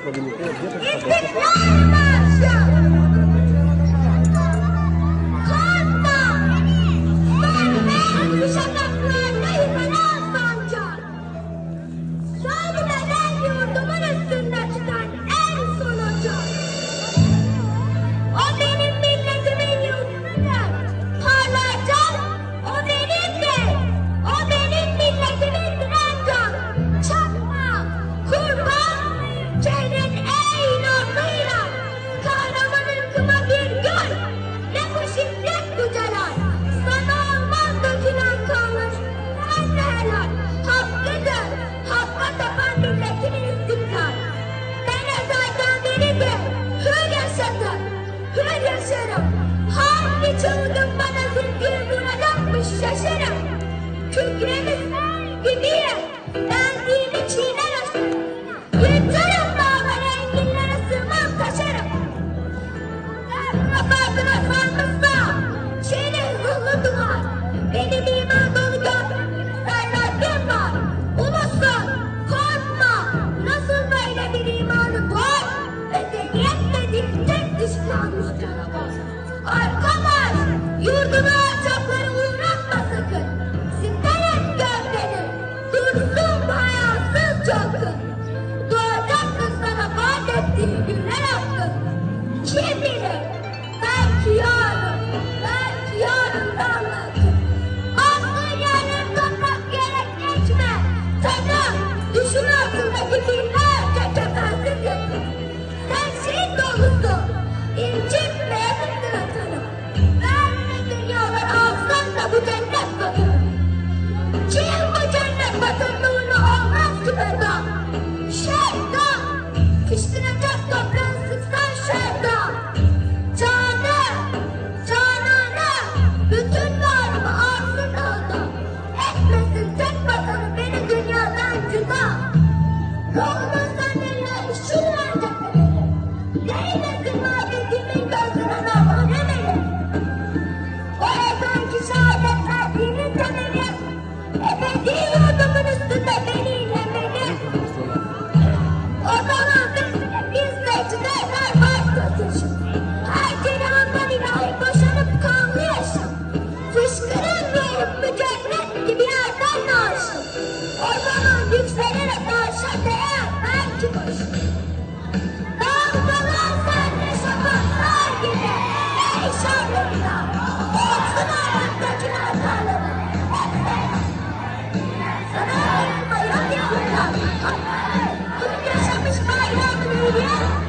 İstiklal Marşı! Korkma! Sönmez kuşaklarda yıkanan sancak! Sönmeden yurdumun üstünde çıkan en son ocak! O benim milletimin yurdudur! Parlarcan, o benimdir! O benim milletimin direncan! Çakma, kurban, şehrin ey nurluyla! Kahraman ırkıma bir gül! Ne bu şiddet bu celal! Sana olmaz dökülen kanlar! Sen de helal! Hakkıdır! Hakka tapan milletimin istiklal! Ben ezelden beridir! Hür yaşadım! Hür yaşarım! Hangi çılgın bana zincir vuracakmış şaşarım! Kükremiz gibiyim! Ben dini çiğner aşarım! Yırtarım dağları enginlere sığmam taşarım! Kapatına sarmışsa çiğne hızlı duvar! Benim iman dolu gönlümde servetim var! Ulussun! Korkma! Nasıl böyle bir imanı var? Medeniyet dediğin tek dışlanmış canavar! Arkadaş! Yurdunu alçakları uğratma sakın! Siper et gövdeni! Dursun hayasız çılgın! Doğacaksın sana vaat ettiği günler hakkın! Kim bilir? Belki yarın dağlarsın! Bastığın yerden toprak gerek geçme! Tanrım! Düşün altındaki binlerce kefensiz yakın! Sen şehit dolusun! İncitme yazıktır atanım! Verme dünyalar alsan da bu cennet vatanı! Kim bu cennet vatanlığını olmaz ki feda? Şeytan! Fışkıracak toprağın sıksan şeytan! Cananı, bütün varımı arsın aldı! Etmesin tek vatanı beni dünyadan cüda! Yoluma seninle işin verecek beni! Değmesin mabedimin gözüne nazar emeli! O ezanki şehadetler dinin temeli! Ebedi yurdumun üstünde beni inlemeli! O zaman biz secde eder başlasın! Her cenahından ilahi boşanıp kanlı yaşam! Fışkırır ruhum mücennet gibi yerden naşım! O zaman yükselerek arşa değer belki başım! Dalgalan senle şafaklar gibi ey şarkılar! Olsun ayaktakiler tarlaları! Sana ayrılma yok yapılar! Tüm yaşamış bayrağımın hürriyet!